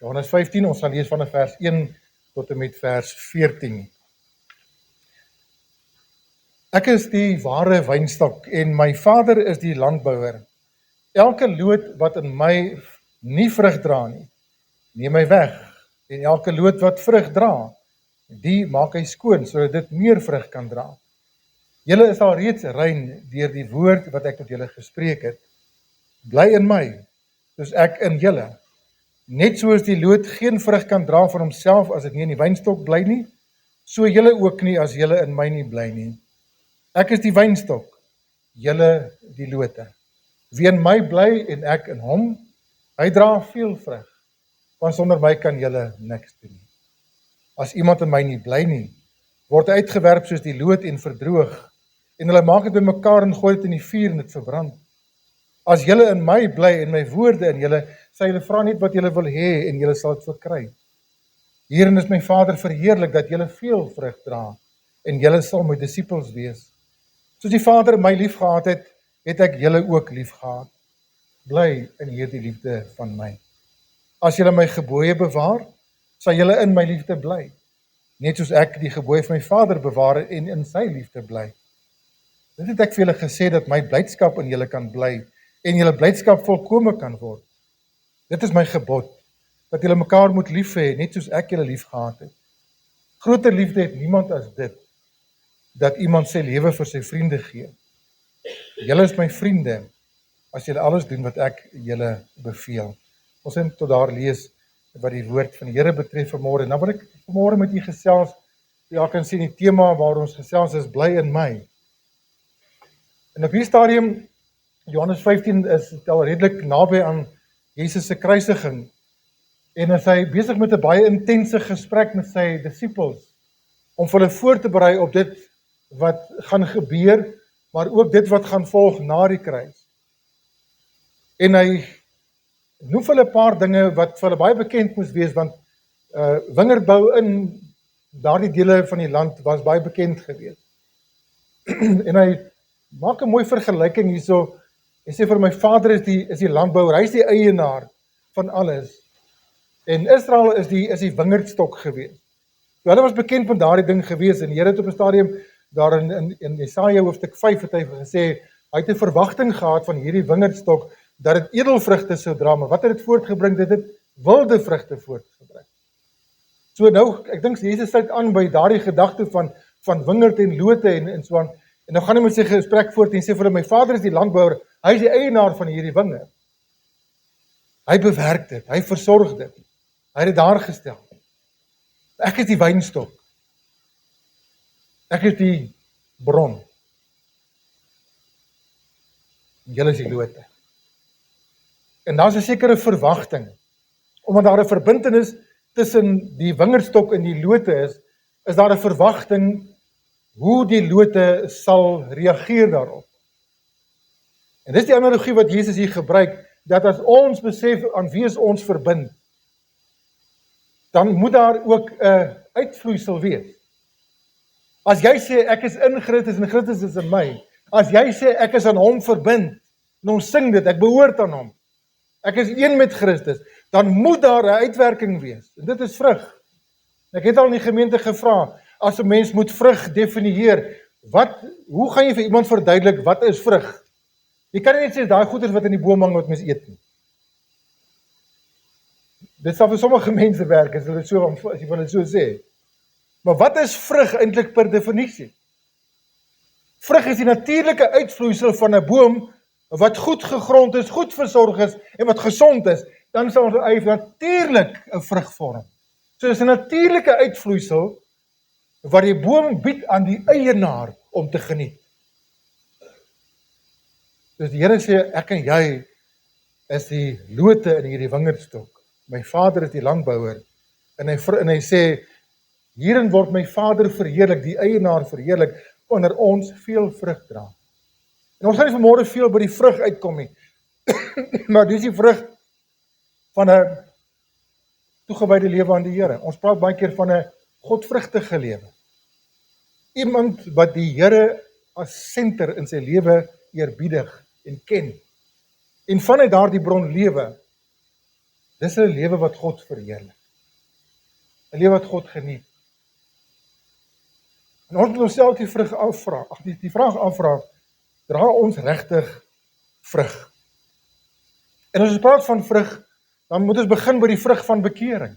Johannes 15, ons gaan lees vanaf vers 1 tot en met vers 14. Ek is die ware wynstok en my Vader is die landbouer. Elke loot wat in my nie vrug dra nie, neem hy weg. En elke loot wat vrug dra, die maak hy skoon, sodat dit meer vrug kan dra. Julle is al reeds rein deur die woord wat ek tot julle gespreek het. Bly in my, soos ek in julle. Net soos die loot geen vrug kan dra van homself as dit nie in die wynstok bly nie, so julle ook nie as julle in my nie bly nie. Ek is die wynstok, julle die lote. Wie in my bly en ek in hom, hy dra veel vrug, want sonder my kan julle niks doen nie. As iemand in my nie bly nie, word hy uitgewerp soos die loot en verdroog, en hulle maak dit bymekaar en gooi dit in die vuur en dit verbrand. As julle in my bly en my woorde in julle, sal julle vra net wat julle wil hê en julle sal dit verkry. Hierin is my Vader verheerlik dat julle veel vrug dra en julle sal my disippels wees. Soos die Vader my lief gehad het, het ek julle ook lief gehad. Bly in hierdie liefde van my. As julle my gebooie bewaar, sal julle in my liefde bly, net soos ek die gebooie van my Vader bewaar en in sy liefde bly. Dit het ek vir julle gesê dat my blydskap in julle kan bly en julle blydskap volkome kan word. Dit is my gebod, dat julle mekaar moet lief hê, net soos ek julle lief gehad het. Groter liefde het niemand as dit, dat iemand sy lewe vir sy vriende gee. Julle is my vriende, as julle alles doen wat ek julle beveel. Ons gaan tot daar lees wat die woord van die Here betref vanmôre. Nou wil ek vanmôre met u gesels, ja kan sien die tema waar ons gesels is, bly in my. En op hierdie stadium, Johannes 15 is al redelik naby aan Jesus se kruisiging, en is hy besig met 'n baie intense gesprek met sy disippels, om vir hulle voor te berei op dit wat gaan gebeur, maar ook dit wat gaan volg na die kruis. En hy noem vir hulle 'n paar dinge wat vir hulle baie bekend moes wees, want wingerdbou in daardie dele van die land was baie bekend geweest. En hy maak 'n mooi vergelyking hierso. Hy sê vir my Vader is die landbouer, hy is die eienaar van alles. En Israel is die wingerdstok geweest. So hulle was bekend van daardie ding geweest, en die Here het op 'n stadium daar in Jesaja hoofstuk 5 het hy gesê, hy het 'n verwagting gehad van hierdie wingerdstok, dat dit edelvrugte sou dra, maar wat het dit voortgebring? Dit het wilde vrugte voortgebring. So nou, ek dink Jesus sluit aan by daardie gedagte van wingerd en lote en so aan. En nou gaan hy met sy gesprek voort en sê vir hulle, my Vader is die landbouer, hy is die eienaar van hierdie wingerd. Hy bewerk dit, hy versorg dit. Hy het dit daar gestel. Ek is die wynstok. Ek is die bron. En julle is die lote. En daar is 'n sekere verwagting, omdat daar 'n verbintenis tussen die wingerdstok en die lote is daar 'n verwagting hoe die lote sal reageer daarop. En dis die analogie wat Jesus hier gebruik, dat as ons besef aan wie is ons verbind, dan moet daar ook 'n uitvloeisel wees. As jy sê ek is in Christus en Christus is in my, as jy sê ek is aan hom verbind, en ons sing dit, ek behoort aan hom, ek is een met Christus, dan moet daar 'n uitwerking wees. En dit is vrug. Ek het al in die gemeente gevra, as 'n mens moet vrug definieer, hoe gaan jy vir iemand verduidelik wat is vrug? Jy kan nie net sê daai goeders wat in die boom hang wat mens eet nie. Dit sal vir sommige mense werk as jy wil dit so sê. Maar wat is vrug eintlik per definisie? Vrug is die natuurlike uitvloeisel van 'n boom wat goed gegrond is, goed versorg is en wat gesond is, dan sal hy natuurlik 'n vrug vorm. So dis 'n natuurlike uitvloeisel wat die boom bied aan die eienaar om te geniet. Dus die Here sê, ek en jy is die lote in hierdie wingerdstok. My Vader is die landbouer. En hy sê, hierin word my Vader verheerlik, die eienaar verheerlik, wanneer ons veel vrug dra. En ons gaan nie vanmôre veel by die vrug uitkom nie, maar dis die vrug van 'n toegewyde lewe aan die Here. Ons praat baie keer van 'n godvrugtige lewe. Iemand wat die Here as senter in sy lewe eerbiedig en ken. En vanuit daardie bron lewe. Dis 'n lewe wat God verheerlik. 'n Lewe wat God geniet. En ons moet onsself die vraag afvra, dra ons regtig vrug? En as ons praat van vrug, dan moet ons begin by die vrug van bekering.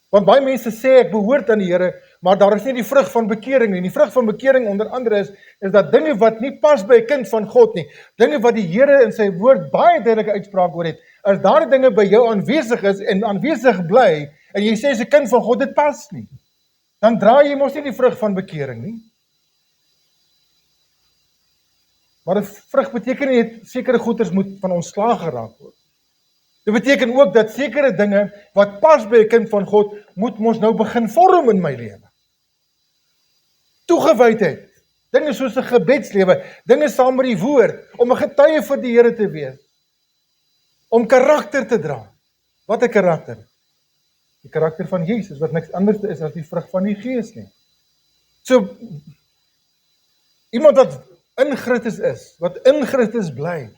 Want baie mense sê ek behoort aan die Here, maar daar is nie die vrug van bekering nie. Die vrug van bekering onder andere is dat dinge wat nie pas by 'n kind van God nie, dinge wat die Here in sy woord baie duidelike uitspraak oor het, as daardie dinge by jou aanwesig is en aanwesig bly, en jy sê as 'n kind van God, dit pas nie, dan dra jy mos nie die vrug van bekering nie. Maar 'n vrug beteken nie dat sekere goeders moet van ontslae geraak word. Dit beteken ook dat sekere dinge wat pas by 'n kind van God, moet mos nou begin vorm in my lewe. Toegewydheid, dinge soos 'n gebedslewe, dinge saam met die woord, om 'n getuie vir die Here te wees, om karakter te dra. Wat 'n karakter? Die karakter van Jesus, wat niks anders is as die vrug van die Gees nie. So, iemand wat in Christus is, wat in Christus bly,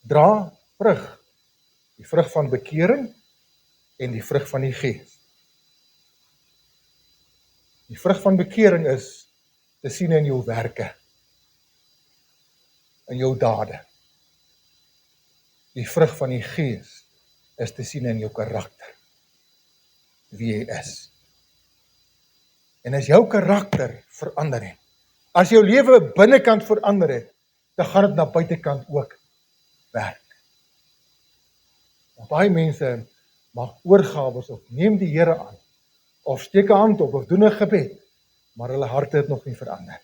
dra vrug. Die vrug van bekering en die vrug van die Gees. Die vrug van bekering is te sien in jou werke, in jou dade. Die vrug van die Gees is te sien in jou karakter, wie jy is. En as jou karakter verander het, as jou lewe binnekant verander het, dan gaan dit na buitekant ook werk. Baie mense maak oorgawes of neem die Here aan, of steek 'n hand op, of doen 'n gebed, maar hulle harte het nog nie verander.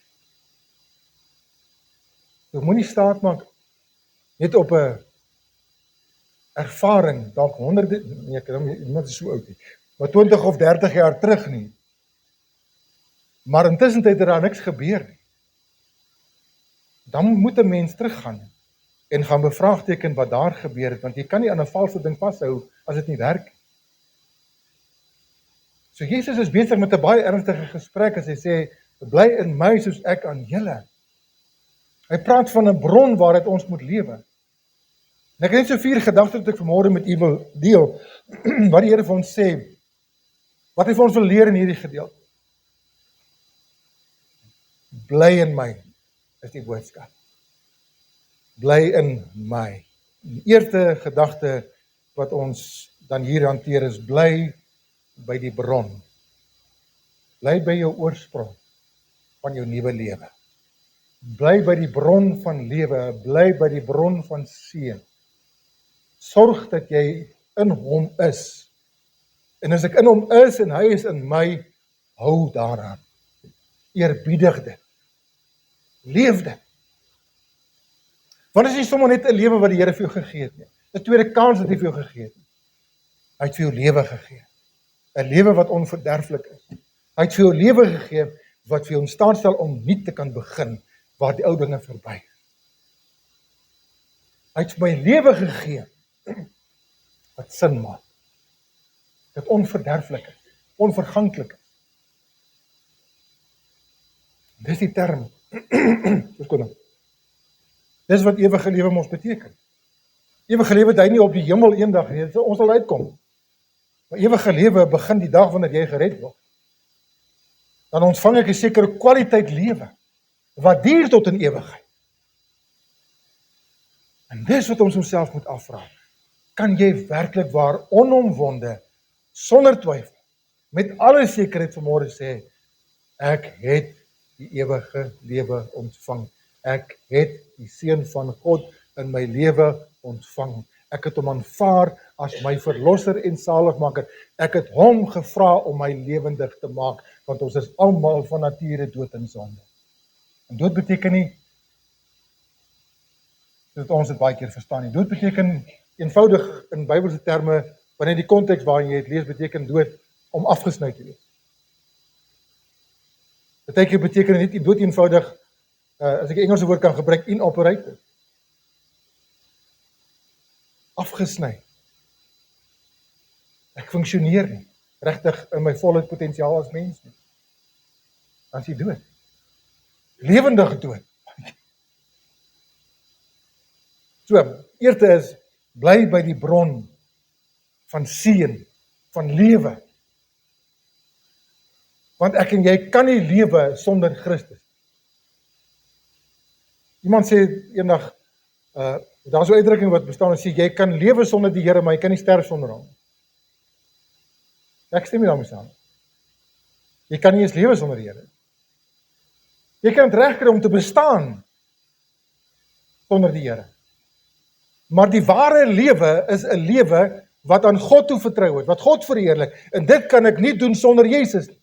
Jy moenie staat maak net op 'n ervaring, dalk honderde, nee, iemand is so oud nie, maar 20 of 30 jaar terug nie. Maar intussen het daar niks gebeur nie. Dan moet 'n mens teruggaan en gaan bevraagteken wat daar gebeur het, want jy kan nie aan 'n valse ding vashou as dit nie werk. So Jesus is besig met 'n baie ernstige gesprek as hy sê, bly in my soos ek aan julle. Hy praat van 'n bron waaruit ons moet lewe. En ek het net so 4 gedagtes wat ek vanmôre met u wil deel, wat die Here vir ons sê, wat hy vir ons wil leer in hierdie gedeelte. Bly in my, is die boodskap. Bly in my. Die eerste gedagte wat ons dan hier hanteer is, bly by die bron. Bly by jou oorsprong van jou nuwe lewe. Bly by die bron van lewe, bly by die bron van seën. Sorg dat jy in hom is. En as ek in hom is en hy is in my, hou daaraan. Eerbiedig dit. Leef dit. Want is nie sommer net 'n lewe wat die Here vir jou gegee het nie. 'n tweede kans wat hy vir jou gegee het. Hy het vir jou lewe gegee. 'n Lewe wat onverderflik is. Hy het vir jou lewe gegee wat vir jou in staat stel om nuut te kan begin waar die ou dinge verby is. Hy het vir my lewe gegee wat sin maak. Dit onverderflik is, onverganklik is. Dis die term. Dis wat ewige lewe mos beteken. Ewige lewe dui nie op die hemel eendag nie, ons sal uitkom. Maar ewige lewe begin die dag wanneer jy gered word. Dan ontvang ek 'n sekere kwaliteit lewe wat duur tot in ewigheid. En dis wat ons onsself moet afvra. Kan jy werklik waar onomwonde, sonder twyfel, met alle sekerheid vanmôre sê, ek het die ewige lewe ontvang. Ek het die seën van God in my lewe ontvang. Ek het hom aanvaar as my verlosser en saligmaker. Ek het hom gevra om my lewendig te maak, want ons is almal van nature dood in sonde. En dood beteken nie, dat ons dit baie keer verstaan nie. Dood beteken eenvoudig in Bybelse terme, wanneer die konteks waarin jy het lees, beteken dood om afgesny te wees. Partykeer beteken dit nie dood eenvoudig, as ek 'n Engelse woord kan gebruik, inoperated. Afgesny. Ek funksioneer nie regtig in my volle potensiaal as mens nie. Dan is jy dood. Lewendig dood. So, eerste is, bly by die bron van seën, van lewe. Want ek en jy kan nie lewe sonder Christus. Iemand sê eendag, daar is 'n uitdrukking wat bestaan en sê, jy kan lewe sonder die Here, maar jy kan nie sterf sonder hom. Ek stem nie daarmee saam. Jy kan nie eens lewe sonder die Here. Jy kan dit reg kry om te bestaan sonder die Here. Maar die ware lewe is 'n lewe wat aan God toe vertrou word, wat God verheerlik. En dit kan ek nie doen sonder Jesus nie.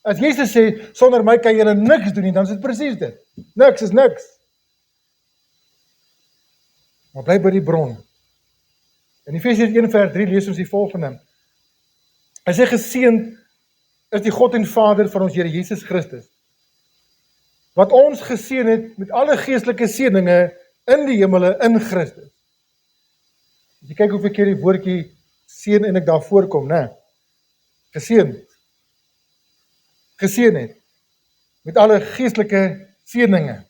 As Jesus sê, sonder my kan julle niks doen nie, dan is dit presies dit. Niks is niks. Maar bly by die bron. In Efesiërs 1:3 lees ons die volgende. Hy sê, geseënd is die God en Vader van ons Here Jesus Christus, wat ons geseën het met alle geestelike seëninge in die hemele in Christus. As jy kyk hoeveel keer die woordjie seën eintlik daar voorkom, né? Geseënd. Geseën het met alle geestelike seëninge.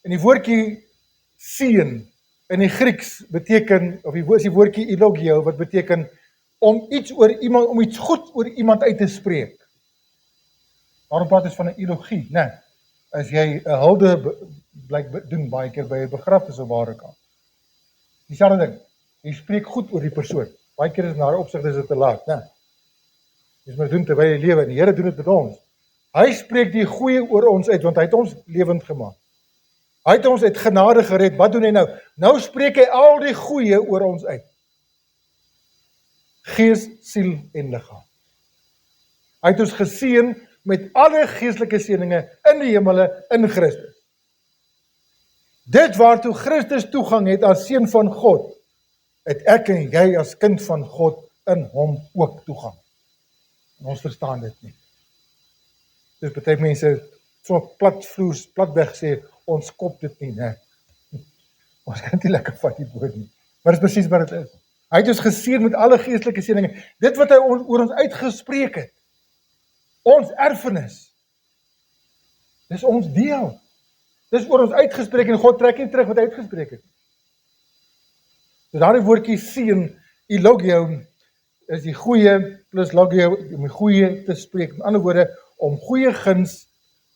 En die woordjie seën in die Grieks beteken, of die woordjie elogio, wat beteken om iets oor iemand, om iets goed oor iemand uit te spreek. Daarom praat ons van 'n elogie, né? As jy 'n hulde blyk doen baie keer by 'n begrafnis of waar ook al. Dieselfde ding. Jy spreek goed oor die persoon. Baie keer is na opsigte is dit te laat, né? Dis maar doen terwyl jy lewe en die Here doen dit met ons. Hy spreek die goeie oor ons uit, want hy het ons lewend gemaak. Hy het ons uit genade gered. Wat doen hy nou? Nou spreek hy al die goeie oor ons uit. Gees, siel en liggaam. Hy het ons geseën met alle geestelike seëninge in die hemele in Christus. Dit waartoe Christus toegang het as seun van God, het ek en jy as kind van God in hom ook toegang. En ons verstaan dit nie. Dus baie mense so platvloers, platweg sê, ons kop dit nie, né? Ons kan nie lekker vat die woord nie. Maar dit is presies wat dit is. Hy het ons geseën met alle geestelike seëninge. Dit wat hy oor ons uitgespreek het. Ons erfenis. Dis ons deel. Dis oor ons uitgespreek en God trek nie terug wat hy uitgespreek het. So daardie woordjie seën, elogio, is die goeie plus logio, om die goeie te spreek. Met ander woorde, om goeie guns,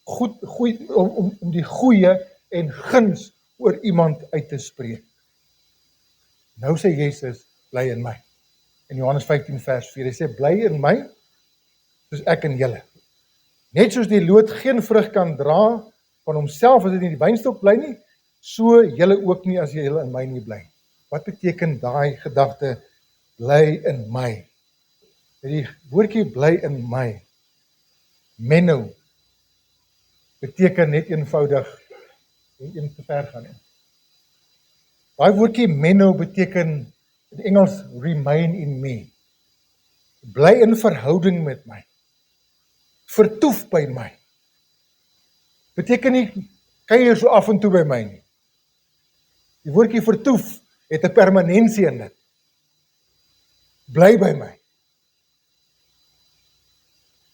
om die goeie en guns oor iemand uit te spreek. Nou sê Jesus, bly in my. In Johannes 15 vers 4, hy sê, bly in my, soos ek in julle. Net soos die loot geen vrug kan dra van homself as dit nie die wynstok bly nie, so julle ook nie as julle in my nie bly. Wat beteken daai gedagte, bly in my? Die woordjie bly in my, meno, beteken net eenvoudig, een te ver gaan. Daai woordjie meno beteken in Engels remain in me. Bly in verhouding met my. Vertoef by my. Beteken nie, kuier so af en toe by my nie. Die woordjie vertoef het 'n permanensie in dit. Bly by my.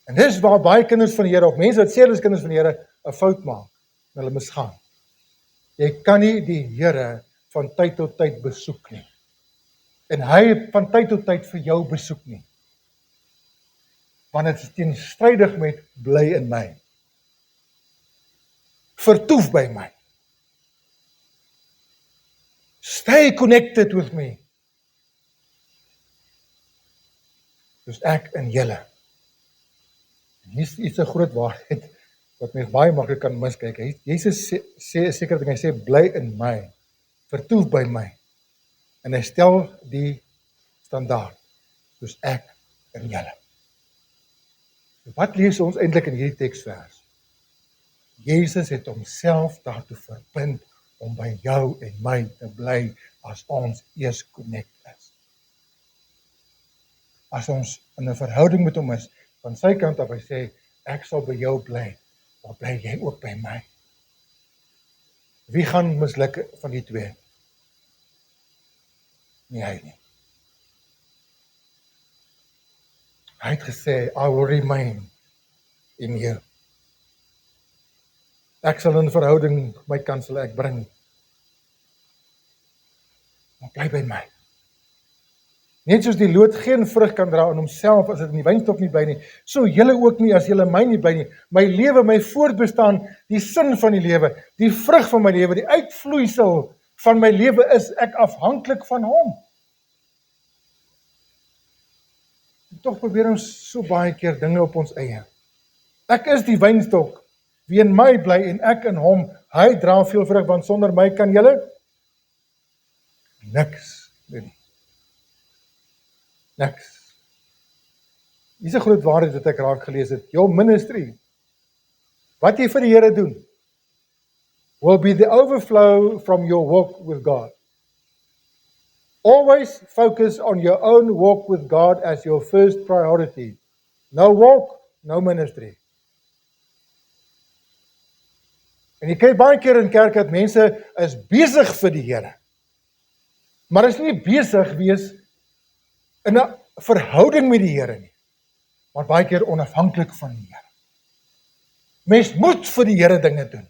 En dis waar baie kinders van die Here, of mense wat sê hulle is kinders van die Here, 'n fout maak, en hulle misgaan. Jy kan nie die Here van tyd tot tyd besoek nie. En hy van tyd tot tyd vir jou besoek nie. Want dit is teenstrydig met bly in my. Vertoef by my. Stay connected with me. Dus ek en julle. Hier is iets 'n groot waarheid wat mens baie maklik kan miskyk. Jesus sê 'n sekere ding, hy sê bly in my, vertoef by my. En hy stel die standaard, soos ek en julle. Wat lees ons eintlik in hierdie teksvers? Jesus het homself daartoe verbind om by jou en my te bly as ons eers connect is. As ons in 'n verhouding met hom is, van sy kant af hy sê, ek sal by jou bly, maar bly jy ook by my. Wie gaan misluk van die twee? Nie hy nie. Hy het gesê, I will remain in you. Ek sal in verhouding my kant sal ek bring. Maar bly by my. Net soos die loot geen vrug kan dra aan homself as dit in die wynstok nie bly nie, so julle ook nie as julle my nie bly nie. My lewe, my voortbestaan, die sin van die lewe, die vrug van my lewe, die uitvloeisel van my lewe is ek afhanklik van hom. En tog probeer ons so baie keer dinge op ons eie. Ek is die wynstok, wie in my bly en ek in hom, hy dra veel vrug, want sonder my kan julle niks doen nie. Niks. Dis 'n groot waarheid wat ek raak gelees het. Your ministry, wat jy vir die Here doen, will be the overflow from your walk with God. Always focus on your own walk with God as your first priority. No walk, no ministry. En jy kyk baie keer in kerk dat mense is besig vir die Here, maar is nie besig wees in 'n verhouding met die Here nie, maar baie keer onafhanklik van die Here. Mens moet vir die Here dinge doen.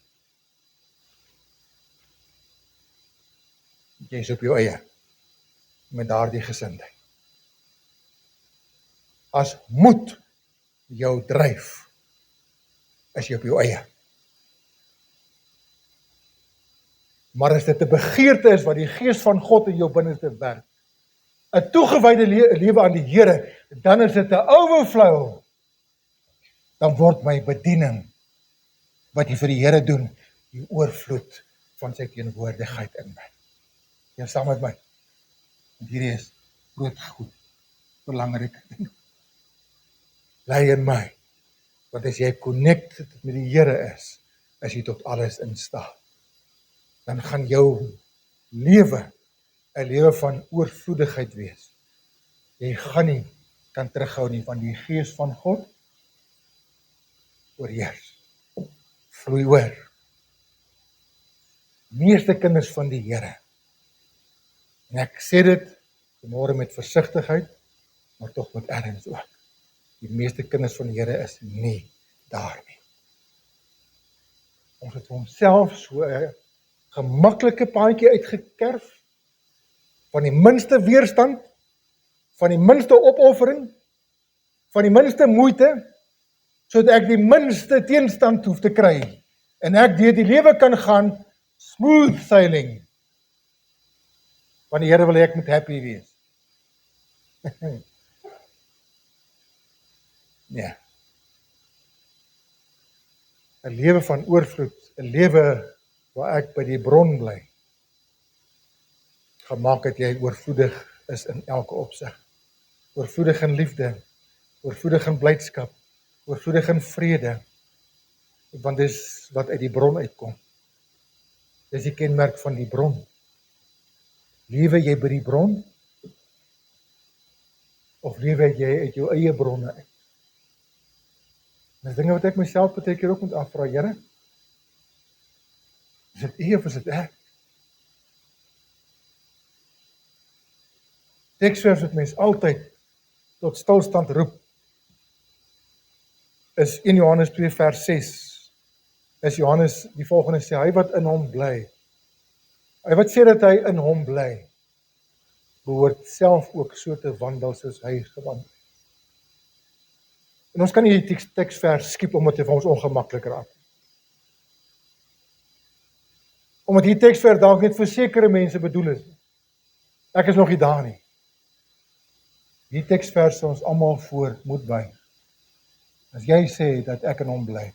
Jy is op jou eie, met daardie gesindheid. As moet jou dryf, is jy op jou eie. Maar as dit 'n begeerte is wat die Gees van God in jou binneste werk, 'n toegewyde lewe aan die Here, dan is dit 'n overflow. Dan word my bediening, wat jy vir die Here doen, die oorvloed van sy teenwoordigheid in my. Jy saam met my. Want hierdie is groot goed, belangrike ding. Bly in my, want as jy connected met die Here is jy tot alles in staat. Dan gaan jou lewe 'n lewe van oorvloedigheid wees. Jy gaan nie kan terughou nie, van die Gees van God oorheers, vloei oor. Meeste kinders van die Here, en ek sê dit vanmôre met versigtigheid, maar tog met erns ook. Die meeste kinders van die Here is nie daar nie. Ons het vir homself so 'n gemaklike paadjie uitgekerf, van die minste weerstand, van die minste opoffering, van die minste moeite, sodat ek die minste teenstand hoef te kry, en ek deur die lewe kan gaan, smooth sailing, want die Here wil hê ek moet happy wees. Nee. 'n lewe van oorvloed, 'n lewe waar ek by die bron bly, gemaak dat jy oorvloedig is in elke opsig. Oorvloedig in liefde, oorvloedig in blydskap, oorvloedig in vrede, want dis wat uit die bron uitkom. Dis die kenmerk van die bron. Lewe jy by die bron, of lewe jy uit jou eie bronne uit? Dis dinge wat ek myself baie keer ook moet afvra, Here, is dit U of is dit ek? Teksvers wat mens altyd tot stilstand roep, is 1 Johannes 2 vers 6, is Johannes die volgende sê, hy wat in hom bly, hy wat sê dat hy in hom bly, behoort self ook so te wandel soos hy gewandel. En ons kan nie die teksvers skiep omdat dit vir ons ongemaklik raak. Omdat die teksvers dalk net vir sekere mense bedoel is. Ek is nog nie daar nie. Die teksvers sal ons almal voor moet buig. As jy sê dat ek in hom bly,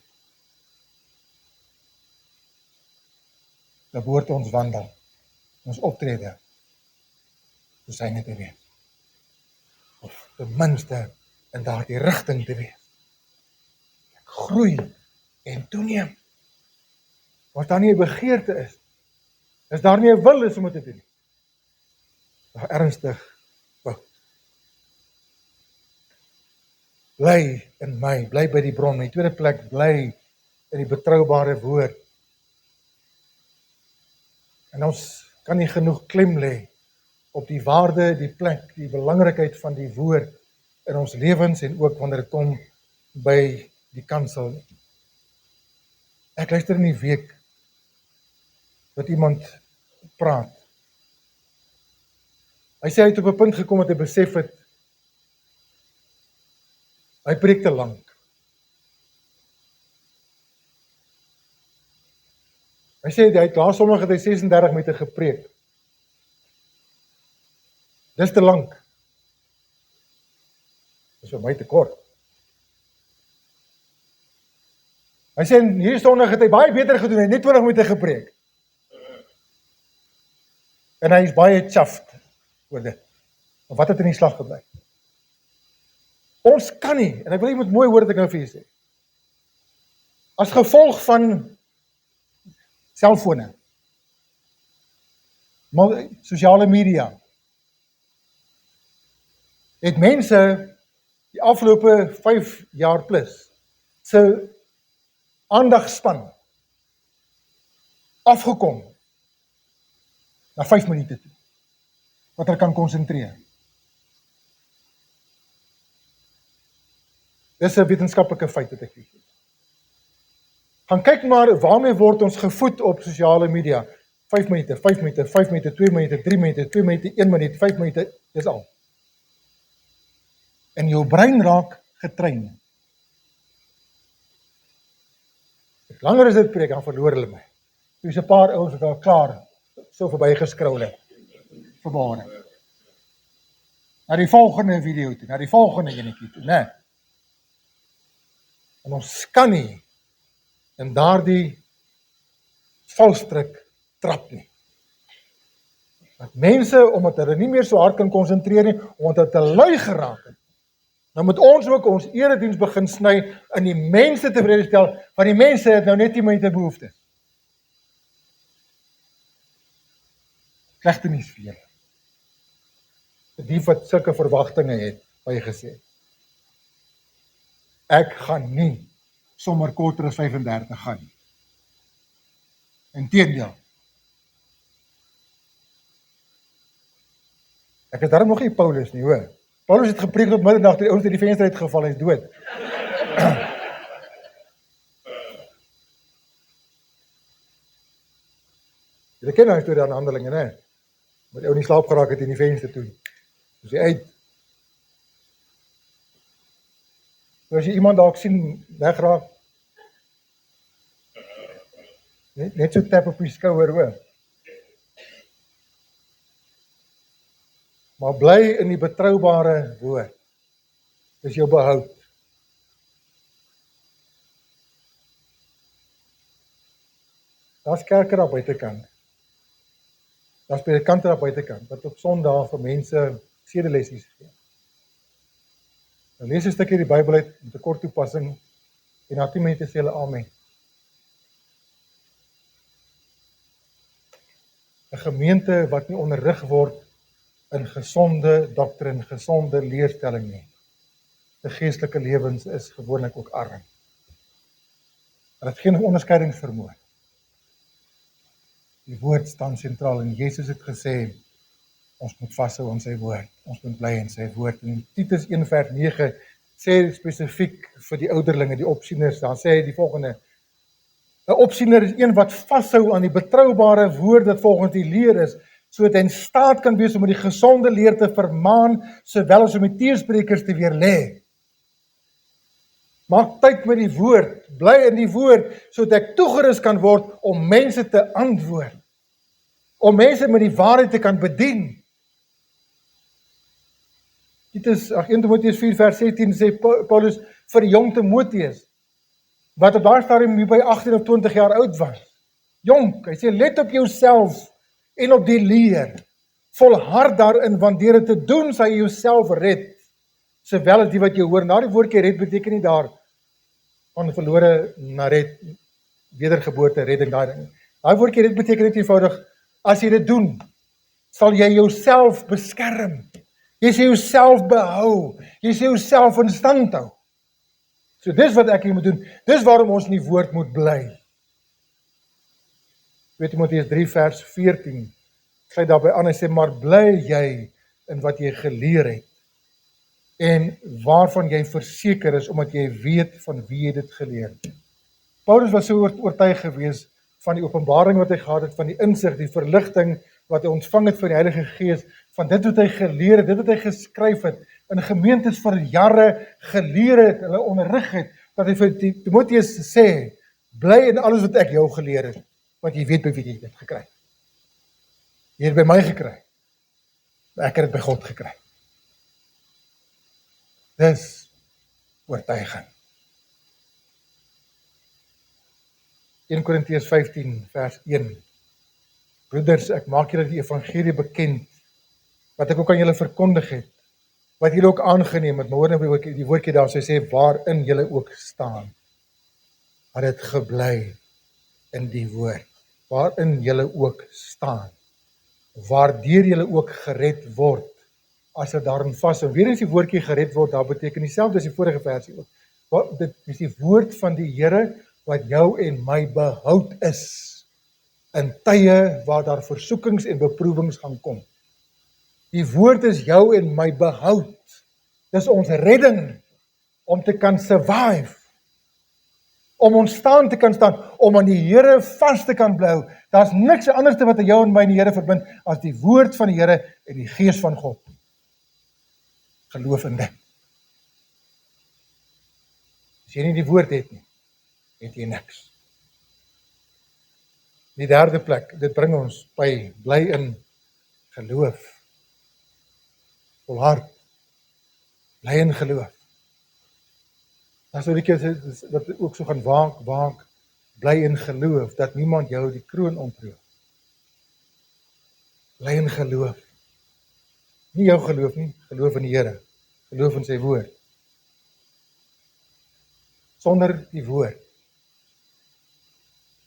dan behoort ons wandel, ons optrede, soos hy net te wees. Of ten minste in daardie rigting te wees. Ek groei en toeneem. As daar nie 'n begeerte is daar nie 'n wil is om dit te doen. Maar ernstig fout. Bly in my, bly by die bron. In die tweede plek, bly in die betroubare woord. En ons kan nie genoeg klem lê op die waarde, die plek, die belangrikheid van die woord in ons lewens en ook wanneer dit kom by die kansel. Ek luister in die week dat iemand praat Hy sê hy het op 'n punt gekom dat hy besef het, hy preek te lank. Hy sê hy het laas Sondag het hy 36 minute gepreek. Dis te lank. Dis vir my te kort. Hy sê hierdie Sondag het hy baie beter gedoen, hy het net 20 minute gepreek. En hy is baie chuffed oor dit. Maar wat het in die slag gebly? Ons kan nie, en ek wil jy moet mooi hoor wat ek nou vir jy sê. As gevolg van selfone, sosiale media, het mense die afgelope 5 jaar plus se aandagspan afgekom na 5 minute toe, wat hulle kan konsentreer. Dis 'n wetenskaplike feit wat ek sê. Gaan kyk maar waarmee word ons gevoed op sosiale media. 5 minute, 5 minute, 5 minute, 2 minute, 3 minute, 2 minute, 1 minuut, 5 minute, dis al. En jou brein raak getrein. Ek langer as dit preek, dan verloor hulle my. Toe is 'n paar ouens wat al klaar so verby geskrol het. Verbare. Na die volgende video toe, na die volgende enetjie toe, né? En ons kan nie in daardie valstrik trap nie. Dat mense, omdat hulle nie meer so hard kan konsentreer nie, omdat hulle te lui geraak het, nou moet ons ook ons erediens begin sny in die mense tevrede stel, want die mense het nou net 10 minute behoefte. Slegte nuus vir julle. Die wat sulke verwagtinge het, wat jy gesê. Ek gaan nie sommer korter as 35 gaan nie. Inteendeel. Ek is daarom nog nie Paulus nie, hoor. Paulus het gepreek tot middernacht, die ouens uit die venster het geval, hy is dood. Julle ken nou storie aan Handelinge, né? Met die ou nie slaap geraak het in die venster toe. Dus hy uit. So as jy iemand dalk sien wegraak, net so tap op die skouer, hoor. Maar bly in die betroubare woord. Dis jou behoud. Daar's kerke daar buitekant. Daar's predikante daar buitekant, wat op Sondag vir mense sedelessies gee. Nou lees 'n stukkie die Bybel uit met 'n kort toepassing en na 10 minute sê hulle amen. 'n Gemeente wat nie onderrig word in gesonde doktrine, gesonde leerstelling nie. Die geestelike lewens is gewoonlik ook arm. Hulle het geen onderskeidingsvermoë. Die woord staan sentraal en Jesus het gesê, ons moet vashou aan sy woord, ons moet bly in sy woord. En Titus 1:9 sê spesifiek vir die ouderlinge, die opsieners, daar sê hy die volgende, 'n opsiener is een wat vashou aan die betroubare woord wat volgens die leer is, sodat hy in staat kan wees om met die gesonde leer te vermaan, sowel as om die teesprekers te weerlê. Maak tyd met die woord, bly in die woord, sodat ek toegerus kan word om mense te antwoord, om mense met die waarheid te kan bedien. 1 Timoteus 4:16 sê Paulus vir die jong Timoteus, wat op daardie stadium by 18 of 20 jaar oud was. Jonk, hy sê, let op jouself en op die leer. Volhard daarin, want deur dit te doen, sal jy jouself red, sowel as die wat jou hoor. Nou die woordjie red beteken nie daar van verlore na red, wedergeboorte, redding, daai woordjie red beteken net eenvoudig, as jy dit doen, sal jy jouself beskerm. Jy sê jouself behou, jy sê jouself in stand hou. So dis wat ek hier moet doen, dis waarom ons in die woord moet bly. 2 Timoteus 3:14, sluit daarby aan en sê, maar bly jy in wat jy geleer het, en waarvan jy verseker is, omdat jy weet van wie jy dit geleer het. Paulus was so oortuig gewees van die openbaring wat hy gehad het, van die insig, die verligting wat hy ontvang het van die Heilige Gees, van dit wat hy geleer het, dit wat hy geskryf het, in gemeentes vir jare geleer het, hulle onderrig het, dat hy vir Timoteus sê, bly in alles wat ek jou geleer het, want jy weet by wie jy dit gekry. Jy het by my gekry, maar ek het dit by God gekry. Dis oortuiging. 1 Korintiërs 15 vers 1. Broeders, ek maak julle die evangelie bekend, wat ek ook aan julle verkondig het, wat julle ook aangeneem het, maar hoor nou die woordjie daar, sy sê, waarin julle ook staan, dat het gebly in die woord, waarin julle ook staan, waardeur julle ook gered word, as dit daarin vashou. Weer eens die woordjie gered word, daar beteken dieselfde as die vorige versie ook. Dit is die woord van die Here, wat jou en my behoud is, in tye waar daar versoekings en beproewings gaan kom. Die woord is jou en my behoud. Dis ons redding, om te kan survive, om ons staan te kan staan, om aan die Here vas te kan bly. Daar's niks anders wat jou en my en die Here verbind, as die woord van die Here en die gees van God. Geloof in dit. As jy nie die woord het nie, het jy niks. Die derde plek, dit bring ons by, bly in geloof. Volhard, bly in geloof. Dan sou die keer wat ook so gaan waak, bly in geloof, dat niemand jou die kroon ontroof. Bly in geloof. Nie jou geloof nie, geloof in die Here, geloof in sy woord. Sonder die woord.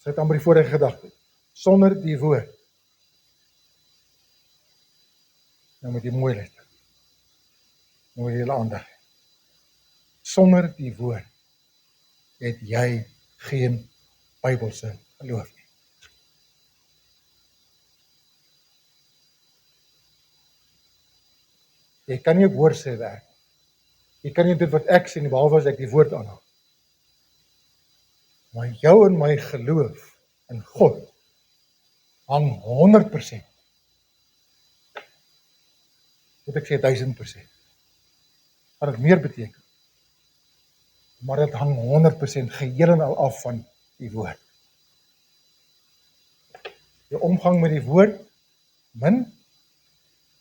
Sy het aan by die vorige gedagte. Sonder die woord. Nou moet jy mooi luister. Nou moet jy julle aandag hê. Sonder die woord het jy geen Bybelse geloof nie. Jy kan nie op woord sê werk. Jy kan nie dit wat ek sê, behalwe as ek die woord aanhaal. Maar jou en my geloof in God hang 100%. Moet ek sê 1000%. Wat dit meer beteken. Maar dit hang 100% geheel en al af van die woord. Jou omgang met die woord, min,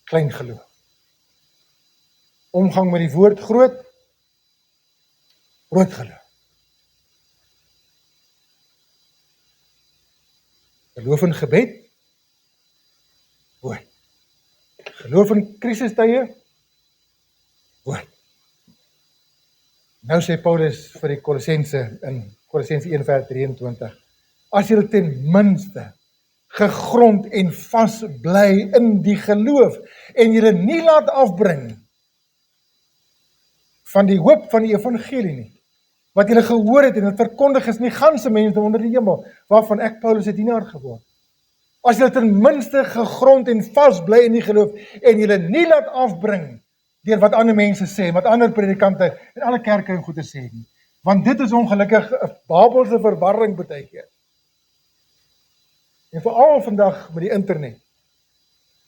klein geloof. Omgang met die woord, groot geloof. Geloof in gebed, woord. Geloof in krisistye, woord. Nou sê Paulus vir die Kolossense in Kolossense 1 vers 23, as julle ten minste gegrond en vas bly in die geloof en julle nie laat afbring van die hoop van die evangelie nie, wat julle gehoor het en het verkondig is nie ganse mense onder die hemel, waarvan ek Paulus het dienaar geword. As julle ten minste gegrond en vas bly in die geloof en julle nie laat afbring deur wat ander mense sê, wat ander predikante en alle kerke en goede sê nie. Want dit is ongelukkig 'n Babelse verwarring baie keer. En veral vandag met die internet,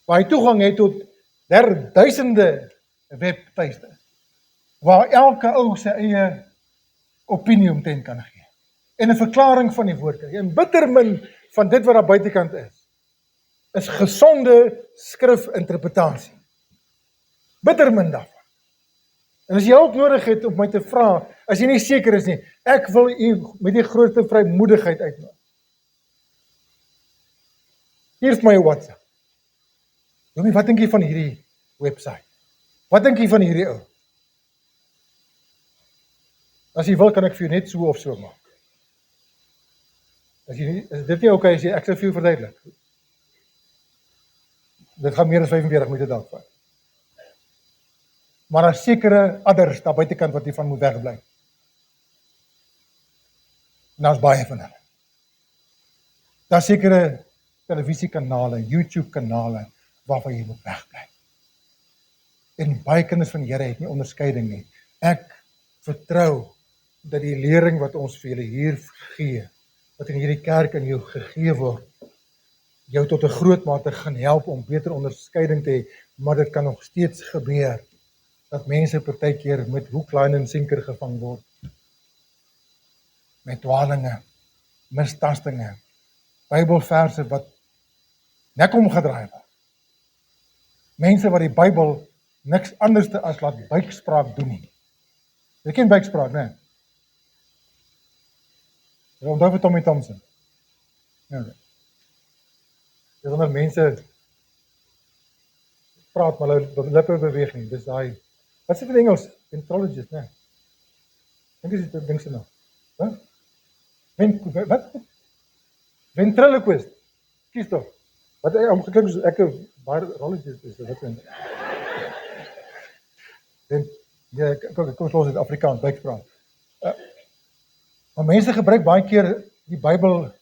waar hy toegang het tot duisende webtuiste, waar elke ou sy eie opinie omtrent kan gee. En 'n verklaring van die woord kry. En bitter min van dit wat daar buitekant is gesonde skrifinterpretasie. Bitter min daarvan. En as jy hulp nodig het om my te vra, as jy nie seker is nie, ek wil u met die grootste vrymoedigheid uitnooi. Hier is my WhatsApp. Jongie, wat dink jy van hierdie website? Wat dink jy van hierdie ou? As jy wil, kan ek vir jou net so of so maak. As dit nie okay is, ek sal vir jou verduidelik. Dit gaan meer as 45 minute dalk vat. Maar daar is sekere adders daar buitekant wat jy van moet wegbly. En daar is baie van hulle. Daar is sekere televisiekanale, YouTube-kanale, waarvan jy moet wegbly. En baie kinders van die Here het nie onderskeiding nie. Ek vertrou dat die lering wat ons vir julle hier gee, wat in hierdie kerk aan jou gegee word, jou tot 'n groot mate gaan help om beter onderskeiding te hê, maar dit kan nog steeds gebeur dat mense partykeer met hoek, lyn en sinker gevang word. Met dwalinge, mistastinge, Bybelverse wat nek omgedraai word. Mense wat die Bybel niks anders as laat buikspraak doen nie. Jy ken buikspraak, né? Jy onthou vir Tommy Thompson. Ja. Dis wanneer mense praat maar hulle lippe beweeg nie. Dis daai wat sê in Engels? Ventriloquist, né? Dink jy dit ding se nou? Hæ? Wat? Ventriloquist. Kies tog. Wat omgeklink is ek 'n virologist is wat dan. Ja, kom ons los dit Afrikaans buikspraak. Maar mense gebruik baie keer die Bybel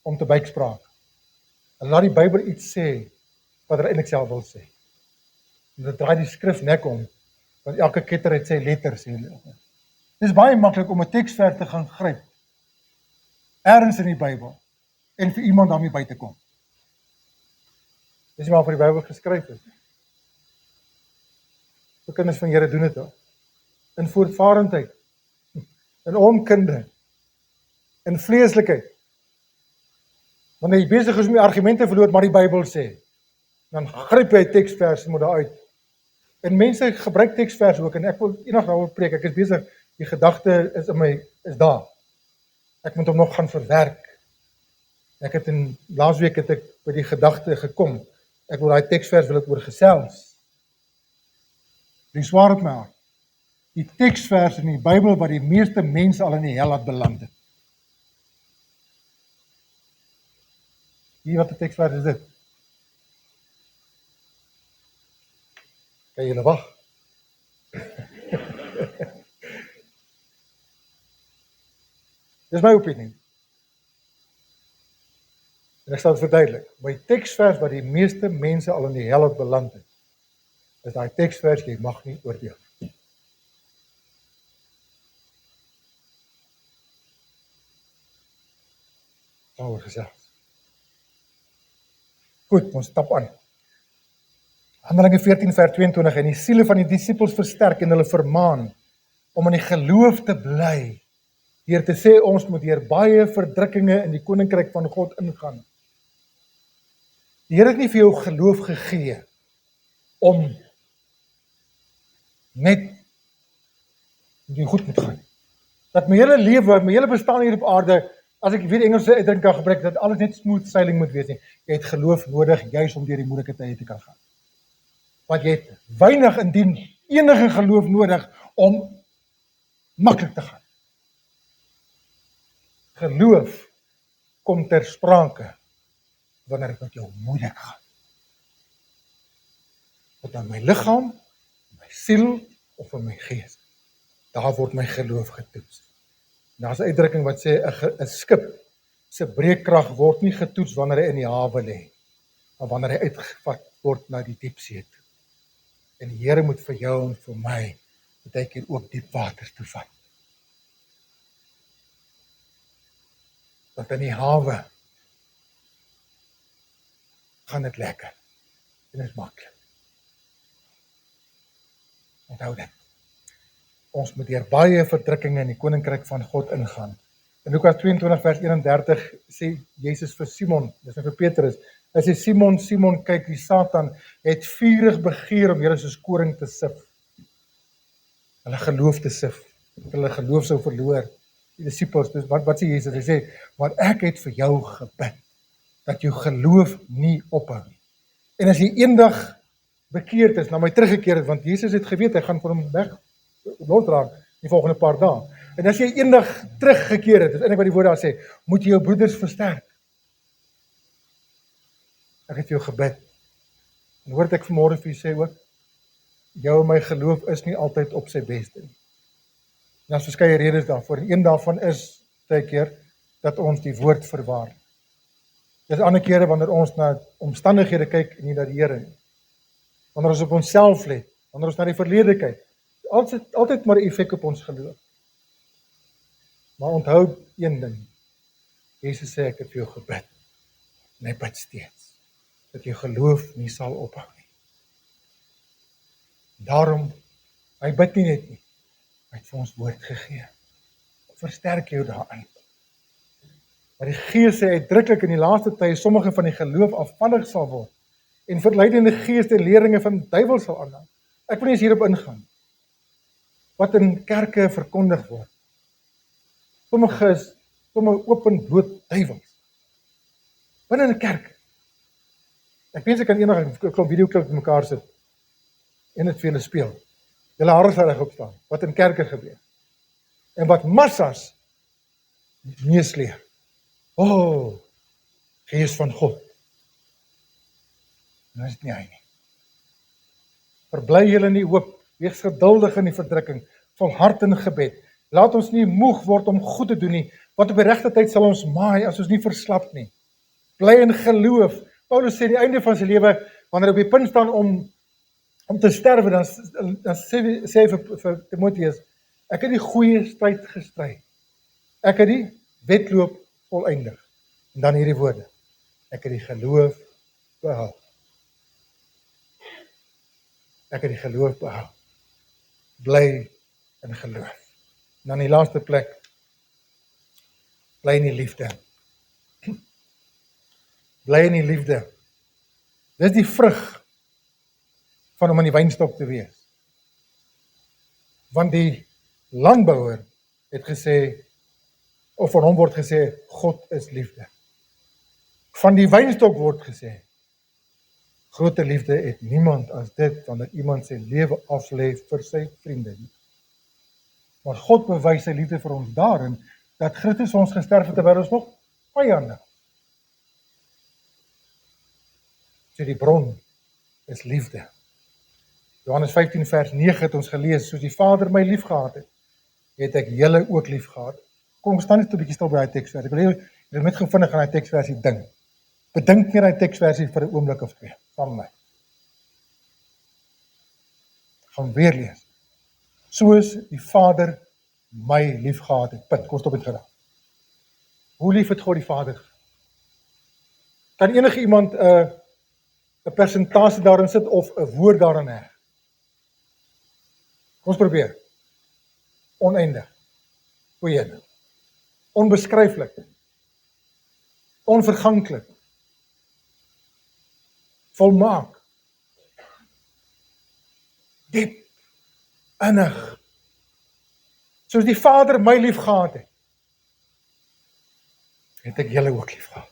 om te buikspraak. Hulle laat die Bybel iets sê wat hulle eintlik self wil sê. En dit draai die skrif nek om, want elke ketter het sy letters sê hulle. Dis baie maklik om 'n teksvers te gaan gryp ergens in die Bybel en vir iemand daarmee by te kom. Dis nie maar vir die Bybel geskryf is. Die kinders van Here doen dit al. In voortvarendheid, in onkunde, in vleeslikheid. Wanneer jy besig is om die argumente verloor, maar die Bybel sê, dan gryp jy teksvers en moet daar uit. En mense gebruik teksvers ook, en ek wil eendag daaroor preek, ek is besig, die gedagte is in my, is daar. Ek moet hom nog gaan verwerk. Ek het laasweek het ek by die gedagte gekom, ek wil daai teksvers wil ek oor gesels. Die swaar op my hart. Die teksvers in die Bybel wat die meeste mense al in die hel laat beland het. Wie wat die teksvers is dit? Kan julle wag? Dis my opinie. En ek sal dit verduidelik. My teksvers wat die meeste mense al in die hel het beland het, is daai teksvers, jy mag nie oordeel. Daaroor gesels. Goed, ons stap aan. Handelinge 14 vers 22, en die siele van die disippels versterk en hulle vermaan om in die geloof te bly, deur te sê ons moet deur baie verdrukkinge in die koninkryk van God ingaan. Die Here het nie vir jou geloof gegee om net die goed moet gaan. Dat my hele lewe, my hele bestaan hier op aarde, as ek weer Engelse uitdrukking kan gebruik, dat alles net smooth sailing moet wees nie. Jy het geloof nodig, juis om deur die moeilike tye te kan gaan. Want jy het weinig indien enige geloof nodig om maklik te gaan. Geloof kom ter sprake wanneer dit met jou moeilik gaan. Wat aan my liggaam, my siel of in my gees. Daar word my geloof getoets. Daar's 'n uitdrukking wat sê 'n skip se breekkrag word nie getoets wanneer hy in die hawe lê, maar wanneer hy uitgevat word na die diepsee toe. En die Here moet vir jou en vir my baie keer ook diep water toe vat. Want in die hawe gaan dit lekker. En is maklik. Onthou dit. Ons moet deur baie verdrukkinge in die koninkryk van God ingaan. In Lukas 22 vers 31 sê Jesus vir Simon, dis vir Petrus, hy sê Simon, Simon, kyk, die Satan het vurig begeer om julle soos koring te sif. Hulle geloof te sif. Hulle geloof sou verloor. Die disippels, dus wat sê Jesus? Hy sê, maar ek het vir jou gebid dat jou geloof nie ophou nie. En as jy eendag bekeerd is, na my teruggekeer het, want Jesus het geweet, hy gaan vir hom weg losdraak die volgende paar dae. En as jy eendag teruggekeer het, is eintlik wat die woord daar sê, moet jy jou broeders versterk. Ek het vir jou gebid. En hoor ek vanmôre vir jou sê ook, jou en my geloof is nie altyd op sy beste nie. En daar's verskeie redes daarvoor. En een daarvan is baie keer dat ons die woord verwaar. Dis ander kere wanneer ons na omstandighede kyk en nie na die Here nie. Wanneer ons op onsself let, wanneer ons na die verlede kyk, altyd maar 'n effek op ons geloof. Maar onthou een ding. Jesus sê ek het vir jou gebid. En hy bid steeds, dat jou geloof nie sal ophou nie. Daarom, hy bid nie net nie, hy het vir ons woord gegee. Versterk jou daarin. Maar die Gees sê uitdruklik in die laaste tye, sommige van die geloof afvallig sal word, en verleidende geeste en leringe van duiwel sal aanhang. Ek wil nie eens hierop ingaan, wat in kerke verkondig word. Sommige is openbloot duiwels. Binne 'n kerk. Ek wens ek kan eendag 'n klomp videoklippe met mekaar sit en dit vir julle speel. Julle hare sal reg opstaan, wat in kerke gebeur. En wat massas meesleer. Gees van God. Nou is dit nie hy nie. Verbly julle in die hoop, wees geduldig in die verdrukking, volhard in gebed. Laat ons nie moeg word om goed te doen nie, want op die regte tyd sal ons maai as ons nie verslap nie. Bly in geloof. Paulus sê die einde van sy lewe, wanneer hy op die punt staan om te sterwe, dan sê hy vir Timoteus, ek het die goeie stryd gestry. Ek het die wedloop voleindig. En dan hierdie woorde, ek het die geloof behou. Ek het die geloof behou. Bly in geloof. En dan die laaste plek, bly in die liefde. Bly in die liefde. Dis die vrug van om in die wynstok te wees. Want die landbouer het gesê, of van hom word gesê, God is liefde. Van die wynstok word gesê, groter liefde het niemand as dit, wanneer iemand sy lewe aflê vir sy vriende nie. Maar God bewys sy liefde vir ons daarin, dat Christus ons gesterf het terwyl ons nog vyande. So die bron is liefde. Johannes 15 vers 9 het ons gelees, soos die Vader my lief gehad het ek julle ook lief gehad. Kom, ons staan net 'n bietjie stil by die teksversie. Ek wil julle net vinnig aan die teksversie dink. Bedink net die teksversie vir 'n oomblik of twee, saam met my. Gaan weer lees. Soos die Vader my lief gehad het. Punt, kom stop dit gou. Hoe lief het God die Vader? Kan enige iemand 'n persentasie daarin sit of 'n woord daarin hê? Kom ons probeer. Oneindig. Goeie. Onbeskryflik. Onverganklik. Volmaak. Diep. Innig. Soos die Vader my lief gehad het ek julle ook lief gehad.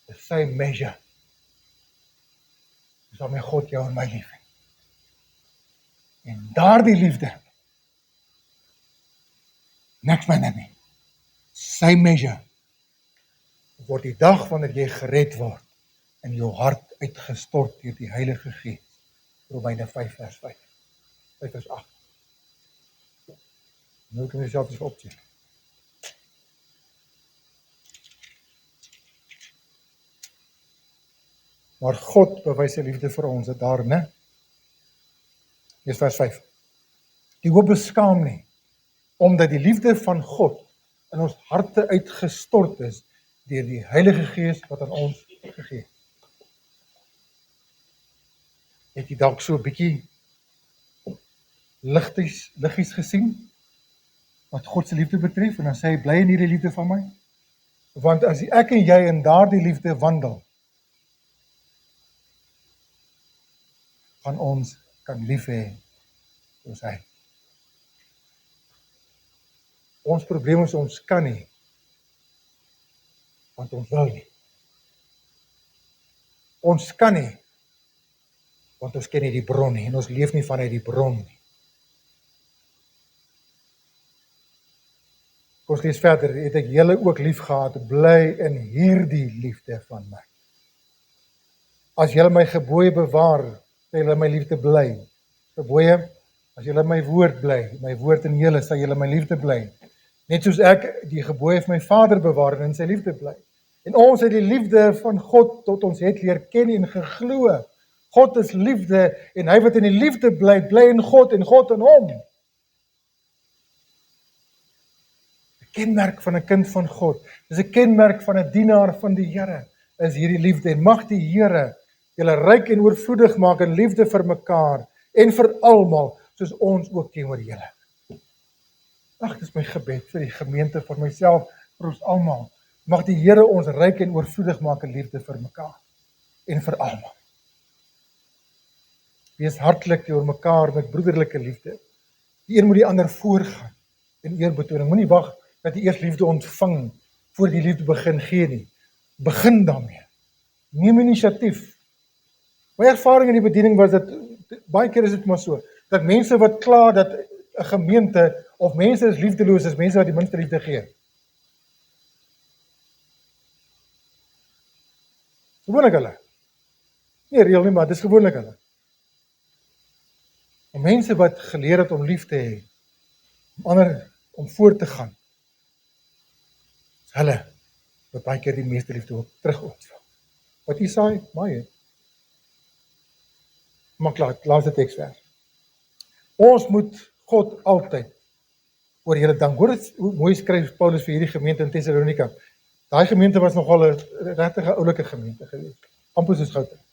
The same measure. Dis waarmee God jou en my lief het. En daardie liefde, niks minder nie, same measure, word die dag wanneer jy gered word, in jou hart uitgestort deur die Heilige Gees. Romeine 5 vers 5. 5 vers 8. Nou kan jy self eens opsien. Maar God bewys sy liefde vir ons, dit daar, né? Dis vers 5. Die hoop beskaam nie, omdat die liefde van God in ons harte uitgestort is, deur die Heilige Gees wat aan ons gegee het. Het jy dalk so 'n bietjie liggies gesien, wat God se liefde betref, en dan sê hy, bly in hierdie liefde van my? Want as ek en jy in daardie liefde wandel, gaan ons kan lief hê soos hy. Ons probleem is ons kan nie, want ons wil nie. Ons kan nie, want ons ken nie die bron nie, en ons leef nie vanuit die bron nie. Kom ons lees verder, het ek julle ook lief gehad, bly in hierdie liefde van my. As julle my gebooie bewaar, sal julle my liefde bly. Gebooie, as julle my woord bly, my woord in julle, sal julle my liefde bly. Net soos ek die gebooie van my Vader bewaar en in sy liefde bly. En ons het die liefde van God tot ons het leer ken en geglo. God is liefde en hy wat in die liefde bly, bly in God en God in hom. kenmerk van 'n kind van God. Dis 'n kenmerk van 'n dienaar van die Here, is hierdie liefde. En mag die Here julle ryk en oorvloedig maak in liefde vir mekaar en vir almal, soos ons ook teenoor julle. Ag, dis my gebed vir die gemeente, vir myself, vir ons almal. Mag die Here ons ryk en oorvloedig maak in liefde vir mekaar en vir almal. Wees hartlik teenoor mekaar met broederlike liefde. Die een moet die ander voorgaan in eerbetoning. Moenie wag dat jy eers liefde ontvang voor die liefde begin gee nie. Begin daarmee. Neem inisiatief. My ervaring in die bediening was dat baie keer is dit maar so, dat mense wat kla dat 'n gemeente of mense is liefdeloos, is mense wat die minste liefde gee. Gewoonlik hulle. Nie reël nie, maar dis gewoonlik hulle. En mense wat geleer het om lief te hê, om ander om voor te gaan, is hulle wat baie keer die meeste liefde ook terug ontvang. Wat jy saai, maai. Maar klaar, laaste teksvers. Ons moet God altyd oor julle dank. Hoor dit hoe mooi skryf Paulus vir hierdie gemeente in Thessalonika. Daai gemeente was nogal 'n regtig oulike gemeente geweest. Amper soos Gauteng.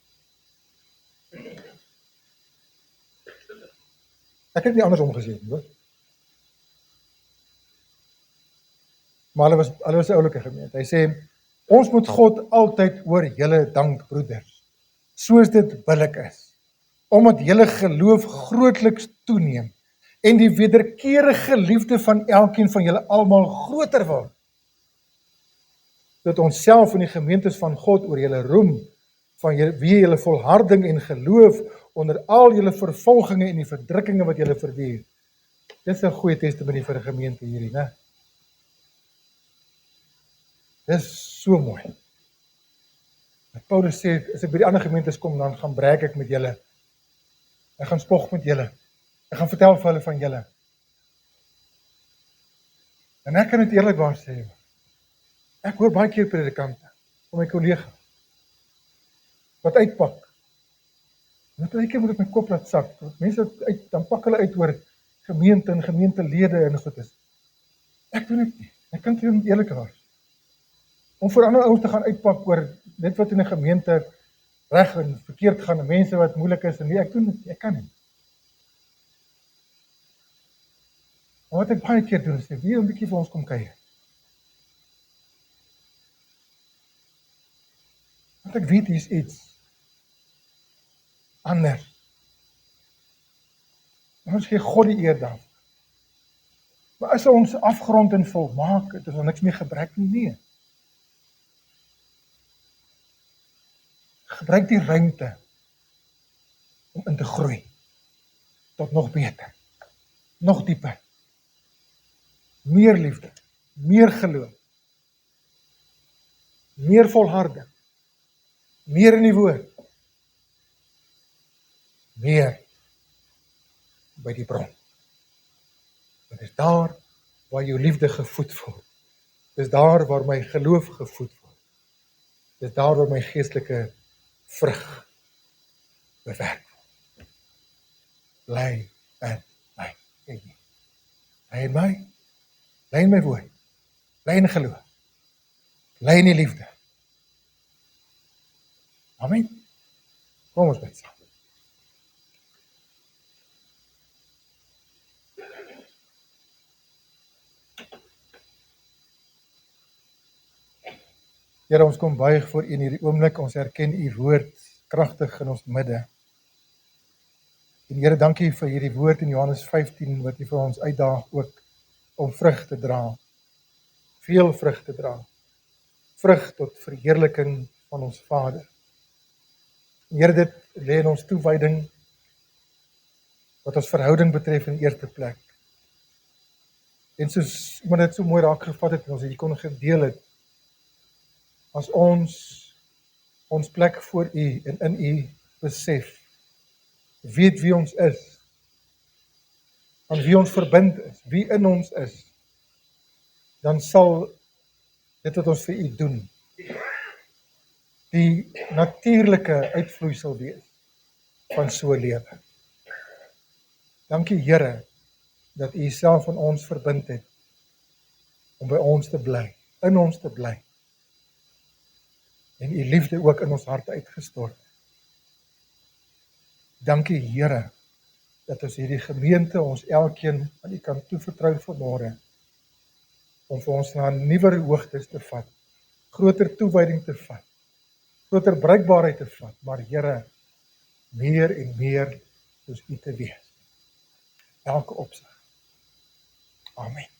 Ek het nie andersom gesien nie, hoor. Maar hulle was 'n oulike gemeente. Hy sê, ons moet God altyd oor julle dank, broeders, soos dit billik is, omdat julle geloof grootliks toeneem en die wederkerige liefde van elkeen van julle almal groter word. Dat ons self in die gemeentes van God oor julle roem, van wie julle volharding en geloof onder al julle vervolginge en die verdrukkinge wat julle verduur. Dis 'n goeie testimonie vir 'n gemeente hierdie, né? Dis so mooi. Paulus sê, as ek by die ander gemeentes kom, dan gaan breek ek met julle. Ek gaan spog met julle. Ek gaan vertel vir hulle van julle. En ek kan dit eerlikwaar sê, ek hoor baie keer predikante van my kollega wat uitpak. Net baie keer moet ek my kop laat sak. Mense uit, dan pak hulle uit oor gemeente en gemeentelede en goed is. Ek doen dit nie. Ek kan dit eerlikwaar. Om vir ander ouens te gaan uitpak oor net wat in 'n gemeente reg en verkeerd gaan, en mense wat moeilik is en nee, ek doen dit nie. Ek kan nie. Maar wat ek baie keer doen is net weer 'n bietjie vir ons kom kuier. Want ek weet hier's iets anders. Ons gee God die eer dan. Maar as ons afgerond en volmaak, het ons niks meer gebrek nie. Nee. Gebruik die ruimte om in te groei tot nog beter, nog dieper, meer liefde, meer geloof, meer volharding, meer in die woord, meer by die bron. Dit is daar waar jou liefde gevoed word. Dit is daar waar my geloof gevoed word. Dit is daar waar my geestelike vrug bewerk word. Bly in my. Bly in my. Bly in my woord. Bly in geloof. Bly in die liefde. Amen. Kom ons bid saam. Here, ons kom buig voor U in hierdie oomblik, ons erken U woord kragtig in ons midde. En Here, dankie vir hierdie woord in Johannes 15, wat U vir ons uitdaag ook om vrug te dra. Veel vrug te dra. Vrug tot verheerliking van ons Vader. En Here, dit lê in ons toewyding, wat ons verhouding betref in eerste plek. En soos iemand dit so mooi raak gevat het, en ons hier kon gedeel het, as ons plek voor U en in U besef, weet wie ons is, aan wie ons verbind is, wie in ons is, dan sal dit wat ons vir U doen, die natuurlike uitvloeisel wees van so 'n lewe. Dankie Here, dat U self aan ons verbind het, om by ons te bly, in ons te bly. En u liefde ook in ons harte uitgestort. Dankie Here, dat ons hierdie gemeente ons elkeen aan u kan toevertrou vanmôre, om vir ons na nuwer hoogtes te vat, groter toewyding te vat, groter bruikbaarheid te vat, maar Here, meer en meer soos u te wees. Elke opsig. Amen.